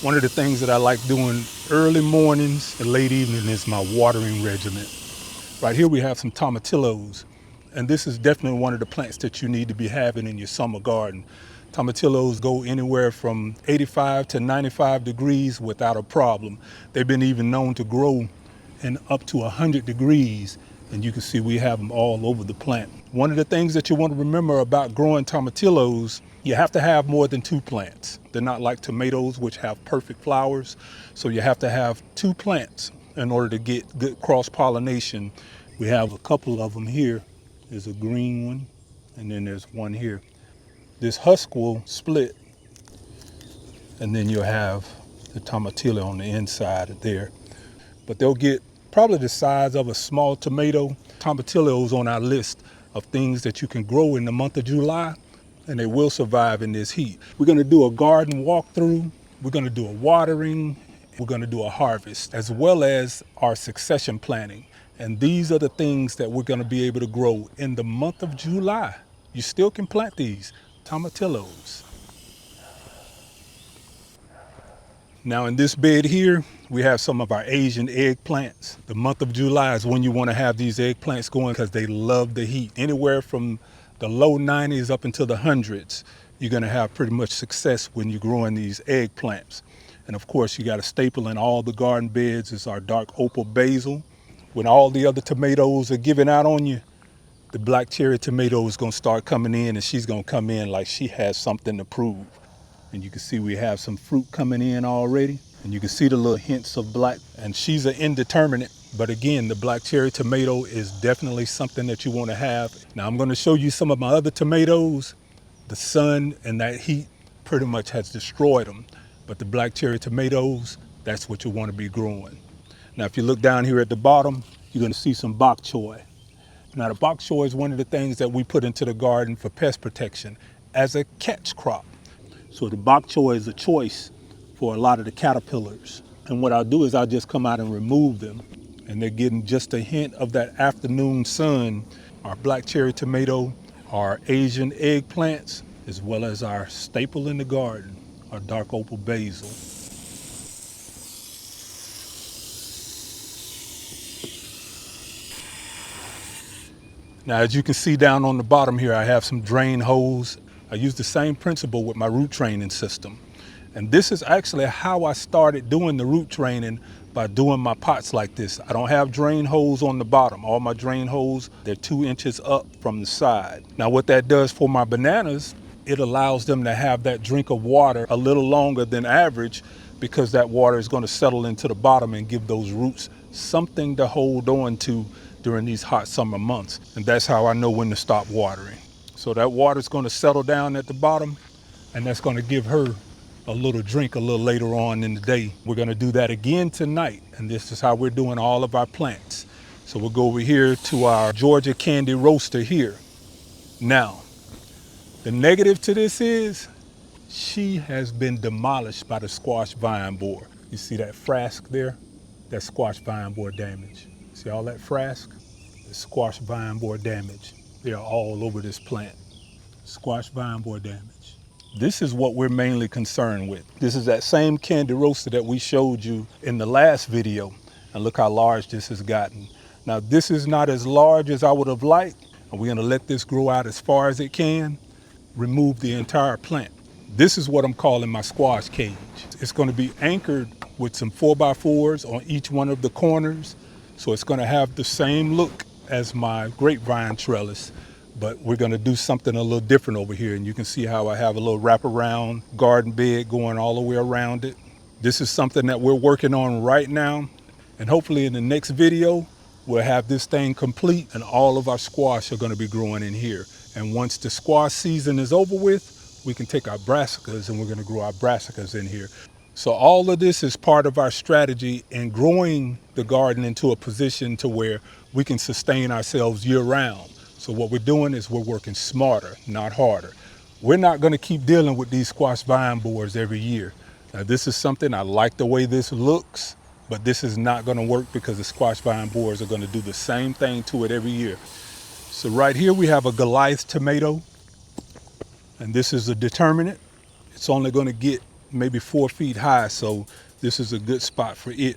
One of the things that I like doing early mornings and late evening is my watering regimen. Right here we have some tomatillos, and this is definitely one of the plants that you need to be having in your summer garden. Tomatillos go anywhere from 85 to 95 degrees without a problem. They've been even known to grow in up to 100 degrees, and you can see we have them all over the plant. One of the things that you want to remember about growing tomatillos, you have to have more than two plants. They're not like tomatoes, which have perfect flowers, so you have to have two plants in order to get good cross-pollination. We have a couple of them here. There's a green one, and then there's one here. This husk will split, and then you'll have the tomatillo on the inside of there. But they'll get probably the size of a small tomato. Tomatillos on our list of things that you can grow in the month of July, and they will survive in this heat. We're gonna do a garden walkthrough. We're gonna do a watering. We're gonna do a harvest, as well as our succession planting. And these are the things that we're gonna be able to grow in the month of July. You still can plant these tomatillos. Now in this bed here, we have some of our Asian eggplants. The month of July is when you want to have these eggplants going because they love the heat. Anywhere from the low 90s up into the hundreds, you're going to have pretty much success when you're growing these eggplants. And of course, you got a staple in all the garden beds is our dark opal basil. When all the other tomatoes are giving out on you, the black cherry tomato is going to start coming in, and she's going to come in like she has something to prove. And you can see we have some fruit coming in already. And you can see the little hints of black. And she's an indeterminate. But again, the black cherry tomato is definitely something that you want to have. Now I'm going to show you some of my other tomatoes. The sun and that heat pretty much has destroyed them. But the black cherry tomatoes, that's what you want to be growing. Now if you look down here at the bottom, you're going to see some bok choy. Now the bok choy is one of the things that we put into the garden for pest protection as a catch crop. So the bok choy is a choice for a lot of the caterpillars. And what I'll do is I'll just come out and remove them. And they're getting just a hint of that afternoon sun. Our black cherry tomato, our Asian eggplants, as well as our staple in the garden, our dark opal basil. Now, as you can see down on the bottom here, I have some drain holes. I use the same principle with my root training system. And this is actually how I started doing the root training, by doing my pots like this. I don't have drain holes on the bottom. All my drain holes, they're 2 inches up from the side. Now what that does for my bananas, it allows them to have that drink of water a little longer than average, because that water is going to settle into the bottom and give those roots something to hold on to during these hot summer months. And that's how I know when to stop watering. So that water is going to settle down at the bottom, and that's going to give her a little drink a little later on in the day. We're going to do that again tonight, and this is how we're doing all of our plants. So we'll go over here to our Georgia candy roaster here. Now, the negative to this is she has been demolished by the squash vine borer. You see that frask there? That's squash vine borer damage. See all that frask? The squash vine borer damage. They are all over this plant. Squash vine borer damage. This is what we're mainly concerned with. This is that same candy roaster that we showed you in the last video. And look how large this has gotten. Now this is not as large as I would have liked. And we're gonna let this grow out as far as it can. Remove the entire plant. This is what I'm calling my squash cage. It's gonna be anchored with some 4x4s on each one of the corners. So it's gonna have the same look as my grapevine trellis, but we're gonna do something a little different over here. And you can see how I have a little wraparound garden bed going all the way around it. This is something that we're working on right now. And hopefully in the next video, we'll have this thing complete and all of our squash are gonna be growing in here. And once the squash season is over with, we can take our brassicas and we're gonna grow our brassicas in here. So all of this is part of our strategy in growing the garden into a position to where we can sustain ourselves year round. So what we're doing is we're working smarter, not harder. We're not gonna keep dealing with these squash vine borers every year. Now this is something, I like the way this looks, but this is not gonna work because the squash vine borers are gonna do the same thing to it every year. So right here we have a Goliath tomato, and this is a determinate. It's only gonna get maybe 4 feet high, so this is a good spot for it.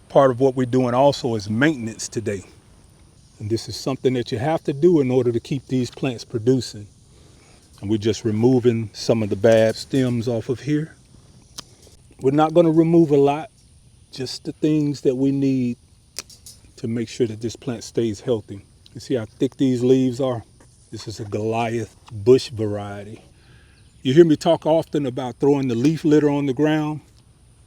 Part of what we're doing also is maintenance today. And this is something that you have to do in order to keep these plants producing. And we're just removing some of the bad stems off of here. We're not going to remove a lot, just the things that we need to make sure that this plant stays healthy. You see how thick these leaves are? This is a Goliath bush variety. You hear me talk often about throwing the leaf litter on the ground.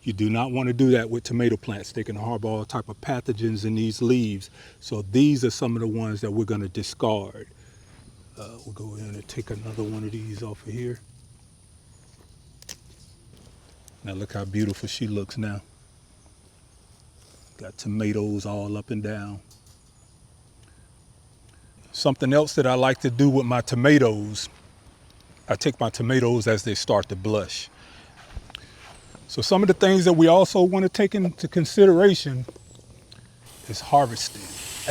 You do not want to do that with tomato plants. They can harbor all type of pathogens in these leaves. So these are some of the ones that we're going to discard. We'll go in and take another one of these off of here. Now look how beautiful she looks now. Got tomatoes all up and down. Something else that I like to do with my tomatoes, I take my tomatoes as they start to blush. So some of the things that we also want to take into consideration is harvesting.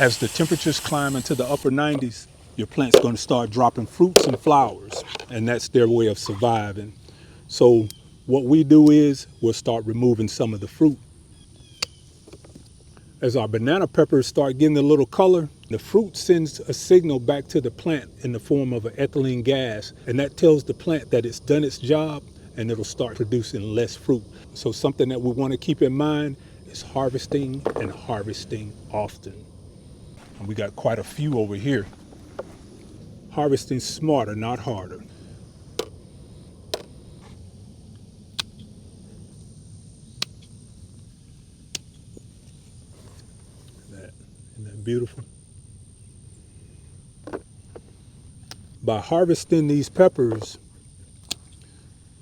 As the temperatures climb into the upper 90s, your plant's going to start dropping fruits and flowers, and that's their way of surviving. So what we do is we'll start removing some of the fruit. As our banana peppers start getting a little color, the fruit sends a signal back to the plant in the form of an ethylene gas, and that tells the plant that it's done its job and it'll start producing less fruit. So something that we want to keep in mind is harvesting and harvesting often. And we got quite a few over here. Harvesting smarter, not harder. Isn't that beautiful? By harvesting these peppers,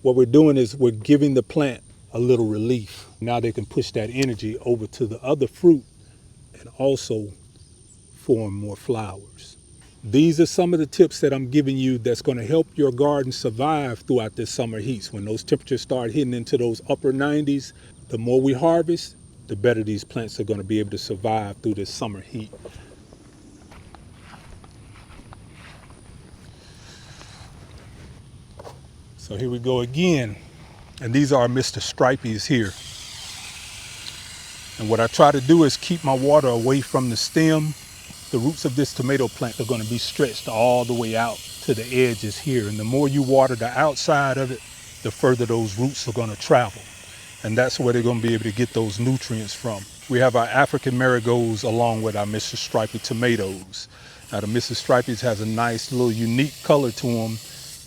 what we're doing is we're giving the plant a little relief. Now they can push that energy over to the other fruit and also form more flowers. These are some of the tips that I'm giving you that's going to help your garden survive throughout this summer heats. When those temperatures start hitting into those upper 90s, the more we harvest, the better these plants are going to be able to survive through this summer heat. So here we go again. And these are Mr. Stripies here. And what I try to do is keep my water away from the stem. The roots of this tomato plant are going to be stretched all the way out to the edges here. And the more you water the outside of it, the further those roots are going to travel. And that's where they're going to be able to get those nutrients from. We have our African marigolds along with our Mr. Stripey tomatoes. Now the Mr. Stripey's has a nice little unique color to them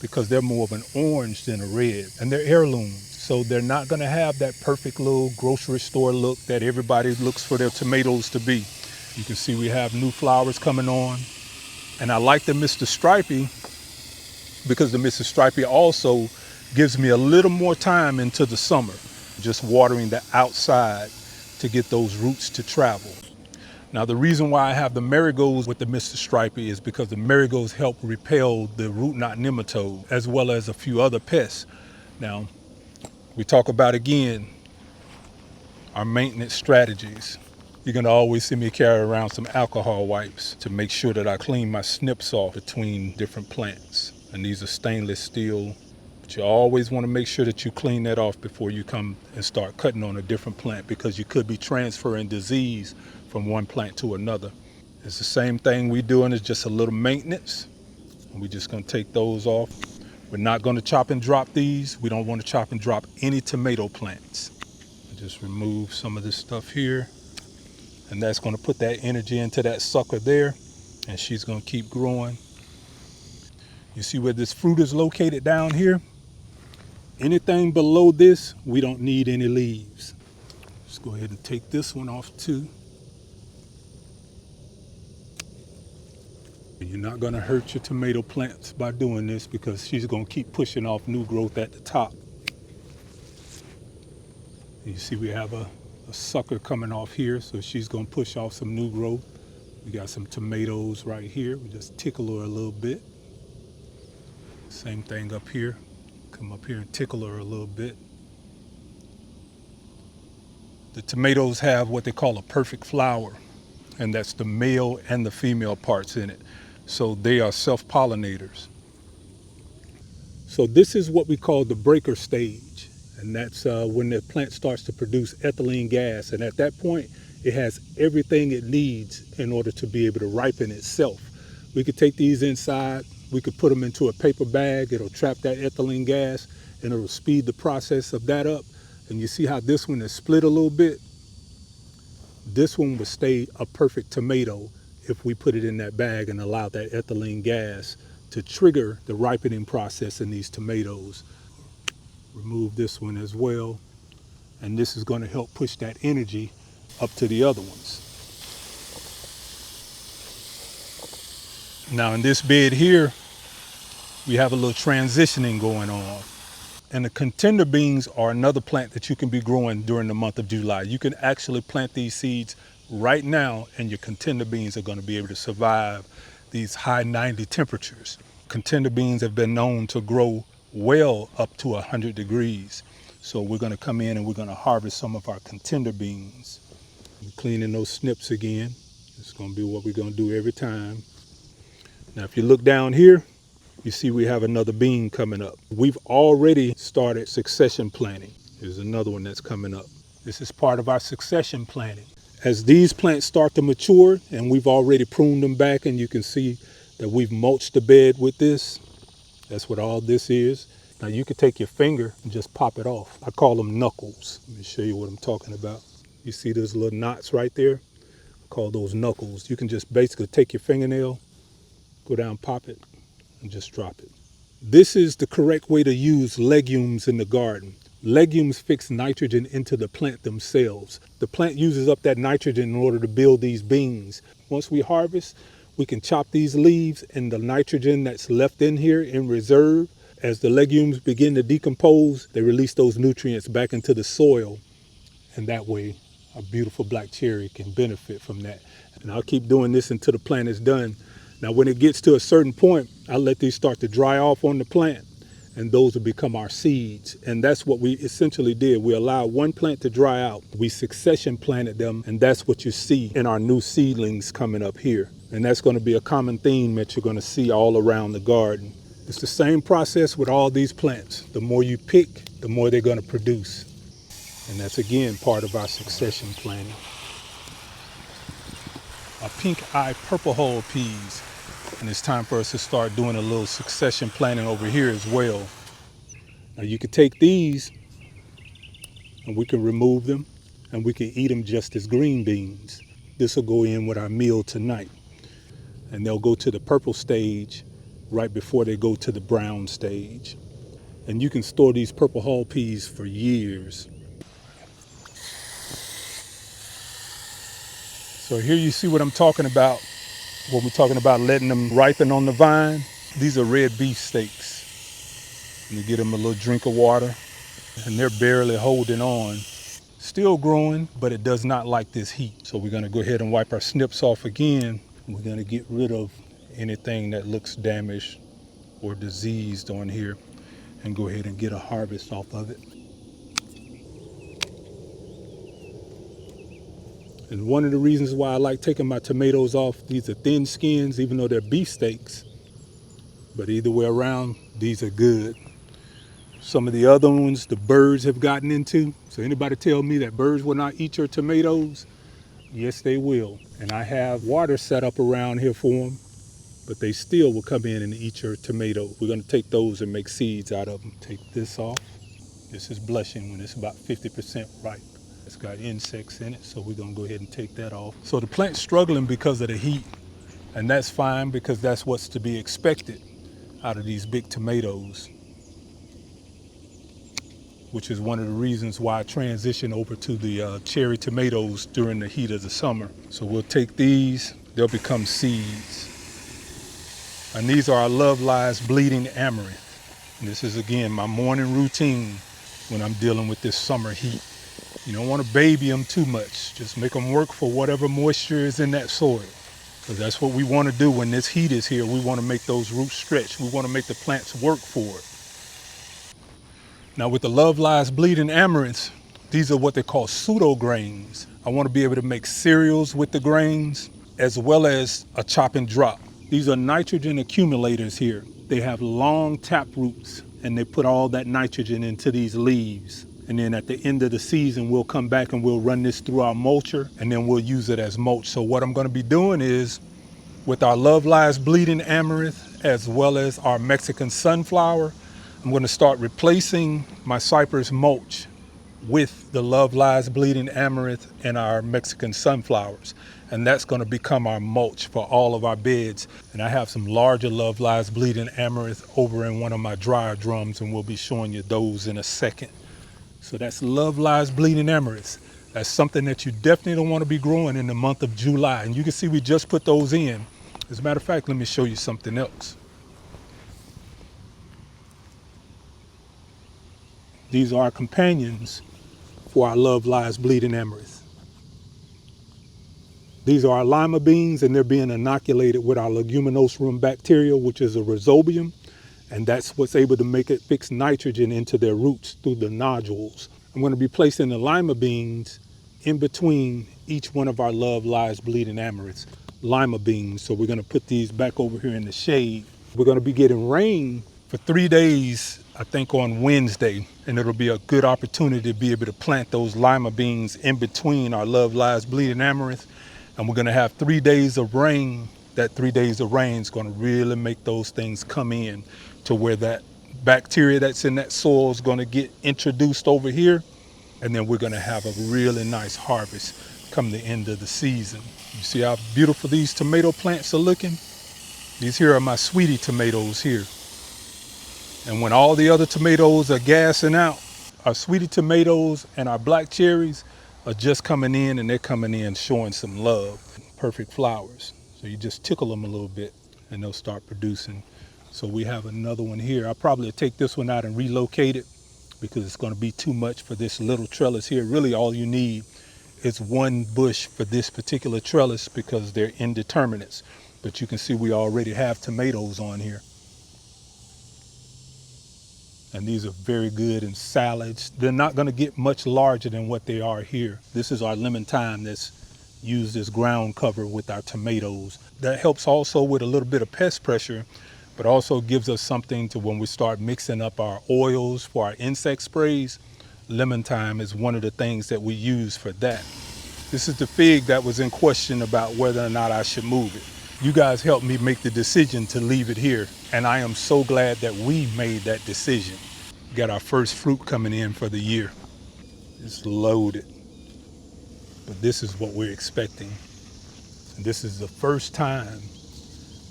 because they're more of an orange than a red, and they're heirlooms. So they're not going to have that perfect little grocery store look that everybody looks for their tomatoes to be. You can see we have new flowers coming on. And I like the Mr. Stripey because the Mr. Stripey also gives me a little more time into the summer, just watering the outside to get those roots to travel. Now the reason why I have the marigolds with the Mr. Stripey is because the marigolds help repel the root knot nematode as well as a few other pests. Now we talk about again our maintenance strategies. You're going to always see me carry around some alcohol wipes to make sure that I clean my snips off between different plants. And these are stainless steel, but you always want to make sure that you clean that off before you come and start cutting on a different plant, because you could be transferring disease from one plant to another. It's the same thing we're doing, it's just a little maintenance. And we're just going to take those off. We're not going to chop and drop these. We don't want to chop and drop any tomato plants. Just remove some of this stuff here. And that's going to put that energy into that sucker there. And she's going to keep growing. You see where this fruit is located down here? Anything below this, we don't need any leaves. Let's go ahead and take this one off too. You're not going to hurt your tomato plants by doing this because she's going to keep pushing off new growth at the top. You see we have a sucker coming off here, so she's going to push off some new growth. We got some tomatoes right here. We just tickle her a little bit. Same thing up here. Come up here and tickle her a little bit. The tomatoes have what they call a perfect flower, and that's the male and the female parts in it. So they are self-pollinators. So this is what we call the breaker stage. And that's when the plant starts to produce ethylene gas. And at that point, it has everything it needs in order to be able to ripen itself. We could take these inside, we could put them into a paper bag, it'll trap that ethylene gas, and it'll speed the process of that up. And you see how this one is split a little bit? This one would stay a perfect tomato if we put it in that bag and allow that ethylene gas to trigger the ripening process in these tomatoes. Remove this one as well. And this is going to help push that energy up to the other ones. Now in this bed here, we have a little transitioning going on. And the contender beans are another plant that you can be growing during the month of July. You can actually plant these seeds right now and your contender beans are going to be able to survive these high 90 temperatures. Contender beans have been known to grow well up to 100 degrees. So we're going to come in and we're going to harvest some of our contender beans. I'm cleaning those snips again. It's going to be what we're going to do every time. Now if you look down here, you see we have another bean coming up. We've already started succession planting. There's another one that's coming up. This is part of our succession planting. As these plants start to mature, and we've already pruned them back, and you can see that we've mulched the bed with this. That's what all this is. Now you could take your finger and just pop it off. I call them knuckles. Let me show you what I'm talking about. You see those little knots right there? I call those knuckles. You can just basically take your fingernail, go down, pop it, and just drop it. This is the correct way to use legumes in the garden. Legumes fix nitrogen into the plant themselves. The plant uses up that nitrogen in order to build these beans. Once we harvest, we can chop these leaves, and the nitrogen that's left in here in reserve, as the legumes begin to decompose, they release those nutrients back into the soil, and that way a beautiful black cherry can benefit from that. And I'll keep doing this until the plant is done. Now when it gets to a certain point, I let these start to dry off on the plant, and those will become our seeds. And that's what we essentially did. We allowed one plant to dry out. We succession planted them, and that's what you see in our new seedlings coming up here. And that's going to be a common theme that you're going to see all around the garden. It's the same process with all these plants. The more you pick, the more they're going to produce. And that's again part of our succession planting. Our pink eye purple hull peas. And it's time for us to start doing a little succession planting over here as well. Now you can take these and we can remove them and we can eat them just as green beans. This will go in with our meal tonight. And they'll go to the purple stage right before they go to the brown stage. And you can store these purple hull peas for years. So here you see what I'm talking about when we're talking about letting them ripen on the vine. These are red beef steaks. And you get them a little drink of water, and they're barely holding on. Still growing, but it does not like this heat. So we're gonna go ahead and wipe our snips off again. We're gonna get rid of anything that looks damaged or diseased on here and go ahead and get a harvest off of it. And one of the reasons why I like taking my tomatoes off, these are thin skins, even though they're beef steaks. But either way around, these are good. Some of the other ones, the birds have gotten into. So anybody tell me that birds will not eat your tomatoes? Yes, they will. And I have water set up around here for them, but they still will come in and eat your tomatoes. We're gonna take those and make seeds out of them. Take this off. This is blushing when it's about 50% ripe. It's got insects in it, so we're gonna go ahead and take that off. So the plant's struggling because of the heat, and that's fine because that's what's to be expected out of these big tomatoes, which is one of the reasons why I transitioned over to the cherry tomatoes during the heat of the summer. So we'll take these, they'll become seeds. And these are our Love Lies Bleeding Amaranth. And this is again my morning routine when I'm dealing with this summer heat. You don't want to baby them too much. Just make them work for whatever moisture is in that soil. Because that's what we want to do when this heat is here. We want to make those roots stretch. We want to make the plants work for it. Now with the Love Lies Bleeding Amaranths, these are what they call pseudo grains. I want to be able to make cereals with the grains as well as a chop and drop. These are nitrogen accumulators here. They have long tap roots and they put all that nitrogen into these leaves. And then at the end of the season, we'll come back and we'll run this through our mulcher, and then we'll use it as mulch. So what I'm going to be doing is, with our Love Lies Bleeding Amaranth, as well as our Mexican sunflower, I'm going to start replacing my cypress mulch with the Love Lies Bleeding Amaranth and our Mexican sunflowers. And that's going to become our mulch for all of our beds. And I have some larger Love Lies Bleeding Amaranth over in one of my dryer drums, and we'll be showing you those in a second. So that's Love Lies Bleeding Amaranth. That's something that you definitely don't want to be growing in the month of July. And you can see we just put those in. As a matter of fact, let me show you something else. These are our companions for our Love Lies Bleeding Amaranth. These are our lima beans, and they're being inoculated with our leguminosum bacteria, which is a rhizobium, and that's what's able to make it fix nitrogen into their roots through the nodules. I'm going to be placing the lima beans in between each one of our Love Lies Bleeding Amaranths. Lima beans, so we're going to put these back over here in the shade. We're going to be getting rain for 3 days, I think on Wednesday, and it'll be a good opportunity to be able to plant those lima beans in between our Love Lies Bleeding Amaranth. And we're going to have 3 days of rain. That 3 days of rain is going to really make those things come in to where that bacteria that's in that soil is going to get introduced over here. And then we're going to have a really nice harvest come the end of the season. You see how beautiful these tomato plants are looking? These here are my sweetie tomatoes here. And when all the other tomatoes are gassing out, our sweetie tomatoes and our black cherries are just coming in, and they're coming in showing some love. Perfect flowers. So you just tickle them a little bit and they'll start producing. So we have another one here. I'll probably take this one out and relocate it because it's going to be too much for this little trellis here. Really all you need is one bush for this particular trellis because they're indeterminates. But you can see we already have tomatoes on here. And these are very good in salads. They're not going to get much larger than what they are here. This is our lemon thyme that's used as ground cover with our tomatoes. That helps also with a little bit of pest pressure, but also gives us something to when we start mixing up our oils for our insect sprays. Lemon thyme is one of the things that we use for that. This is the fig that was in question about whether or not I should move it. You guys helped me make the decision to leave it here, and I am so glad that we made that decision. Got our first fruit coming in for the year. It's loaded, but this is what we're expecting. And this is the first time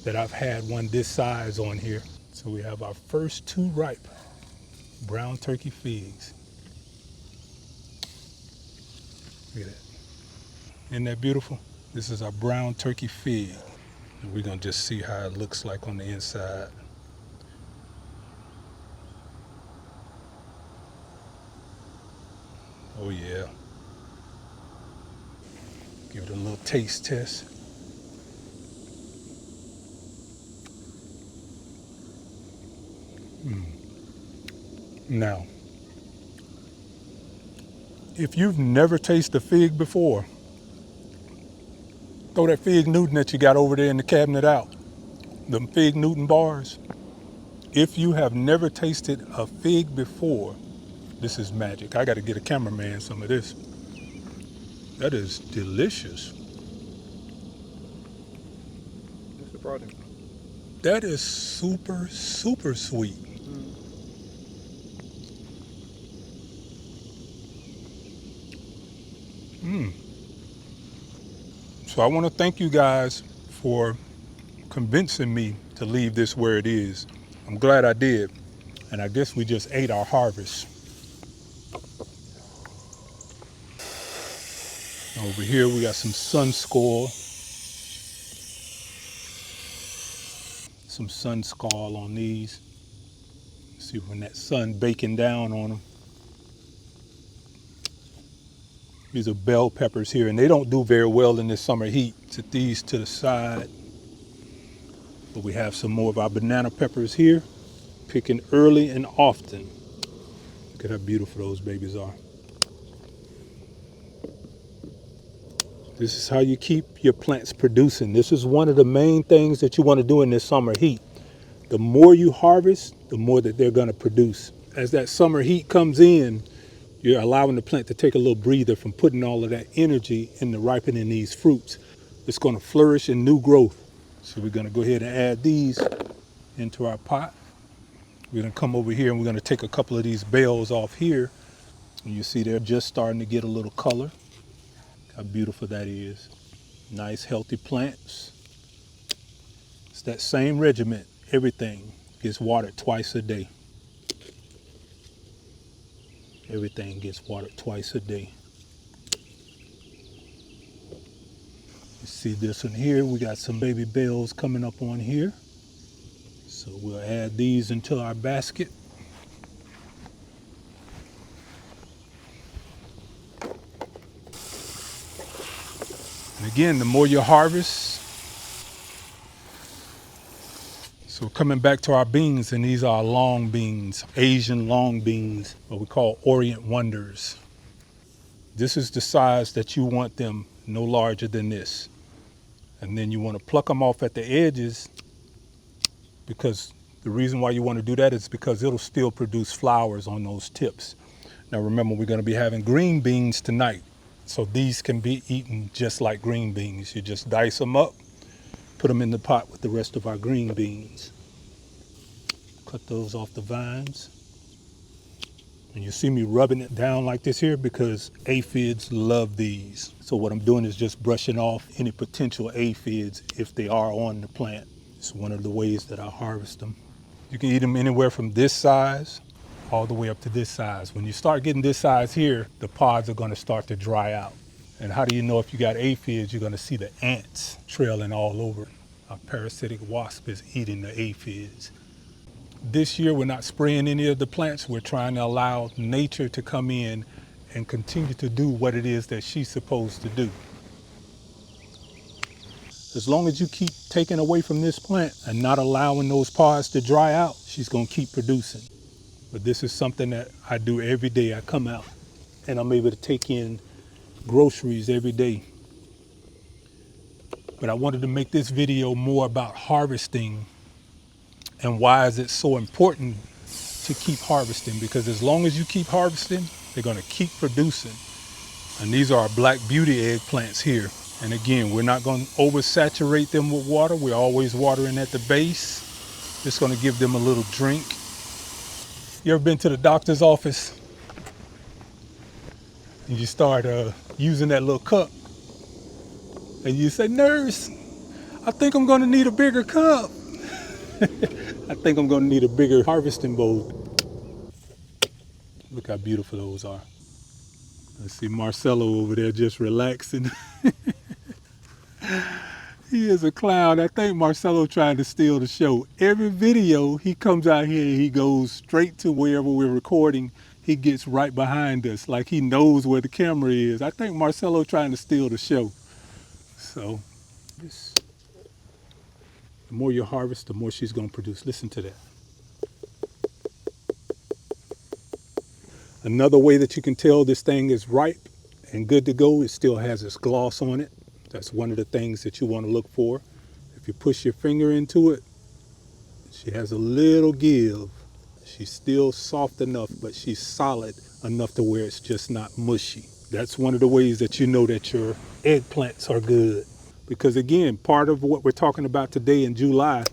that I've had one this size on here. So we have our first 2 ripe brown turkey figs. Look at that. Isn't that beautiful? This is our brown turkey fig. And we're gonna just see how it looks like on the inside. Oh yeah. Give it a little taste test. Now, if you've never tasted a fig before, throw that fig Newton that you got over there in the cabinet out. Them fig Newton bars. If you have never tasted a fig before, this is magic. I got to get a cameraman some of this. That is delicious. What's the product? That is super, super sweet. So I want to thank you guys for convincing me to leave this where it is. I'm glad I did. And I guess we just ate our harvest. Over here we got some sun scald. Some sun scald on these. See when that sun baking down on them. These are bell peppers here, and they don't do very well in this summer heat. Set these to the side. But we have some more of our banana peppers here, picking early and often. Look at how beautiful those babies are. This is how you keep your plants producing. This is one of the main things that you want to do in this summer heat. The more you harvest, the more that they're going to produce. As that summer heat comes in, You're allowing the plant to take a little breather from putting all of that energy into ripening these fruits. It's going to flourish in new growth. So we're going to go ahead and add these into our pot. We're going to come over here and we're going to take a couple of these bells off here. And you see they're just starting to get a little color. How beautiful that is. Nice, healthy plants. It's that same regimen. Everything gets watered twice a day. Everything gets watered twice a day. You see this one here, we got some baby bells coming up on here. So we'll add these into our basket. And again, the more you harvest, so coming back to our beans, and these are long beans, Asian long beans, what we call Orient Wonders. This is the size that you want them, no larger than this. And then you want to pluck them off at the edges, because the reason why you want to do that is because it'll still produce flowers on those tips. Now remember, we're going to be having green beans tonight. So these can be eaten just like green beans. You just dice them up, put them in the pot with the rest of our green beans. Cut those off the vines. And you see me rubbing it down like this here because aphids love these. So what I'm doing is just brushing off any potential aphids if they are on the plant. It's one of the ways that I harvest them. You can eat them anywhere from this size all the way up to this size. When you start getting this size here, the pods are going to start to dry out. And how do you know if you got aphids? You're going to see the ants trailing all over. A parasitic wasp is eating the aphids. This year, we're not spraying any of the plants. We're trying to allow nature to come in and continue to do what it is that she's supposed to do. As long as you keep taking away from this plant and not allowing those pods to dry out, she's going to keep producing. But this is something that I do every day. I come out and I'm able to take in groceries every day. But I wanted to make this video more about harvesting and why is it so important to keep harvesting, because as long as you keep harvesting, they're going to keep producing. And these are our black beauty eggplants here. And again, we're not going to oversaturate them with water. We're always watering at the base. Just going to give them a little drink. You ever been to the doctor's office and you start using that little cup and you say, "Nurse, I think I'm going to need a bigger cup." I think I'm going to need a bigger harvesting bowl. Look how beautiful those are. I see Marcelo over there just relaxing. He is a clown. I think Marcelo trying to steal the show. Every video, he comes out here and he goes straight to wherever we're recording. He gets right behind us like he knows where the camera is. I think Marcelo trying to steal the show. So, the more you harvest, the more she's going to produce. Listen to that. Another way that you can tell this thing is ripe and good to go, it still has its gloss on it. That's one of the things that you want to look for. If you push your finger into it, she has a little give. She's still soft enough, but she's solid enough to where it's just not mushy. That's one of the ways that you know that your eggplants are good. Because again, part of what we're talking about today in July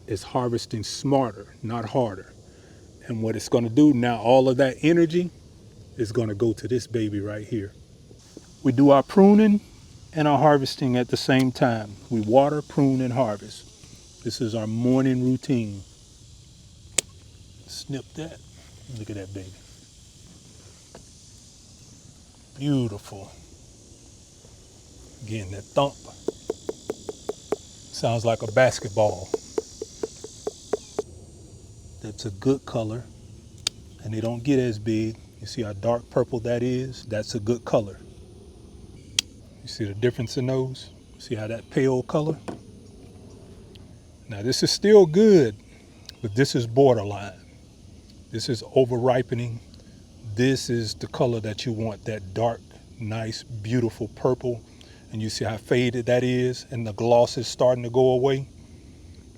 is harvesting smarter, not harder. And what it's going to do now, all of that energy is going to go to this baby right here. We do our pruning and our harvesting at the same time. We water, prune, and harvest. This is our morning routine. Snip that. Look at that baby. Beautiful. Again, that thump sounds like a basketball. That's a good color, and they don't get as big. You see how dark purple that is? That's a good color. You see the difference in those? See how that pale color? Now this is still good, but this is borderline. This is over ripening. This is the color that you want, that dark, nice, beautiful purple. And you see how faded that is, and the gloss is starting to go away.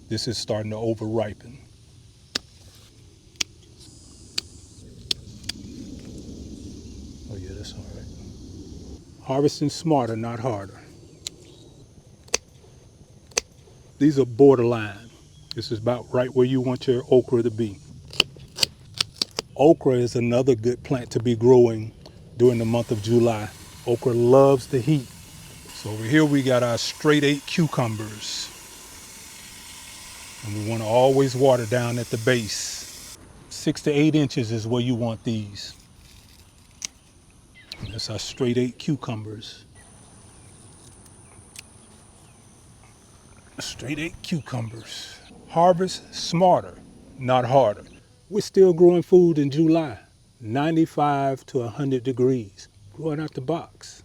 This is starting to over ripen. Yeah, that's all right. Harvesting smarter, not harder. These are borderline. This is about right where you want your okra to be. Okra is another good plant to be growing during the month of July. Okra loves the heat. So over here we got our straight 8 cucumbers. And we want to always water down at the base. 6 to 8 inches is where you want these. That's our straight 8 cucumbers. Straight 8 cucumbers. Harvest smarter, not harder. We're still growing food in July. 95 to 100 degrees. Growing out the box.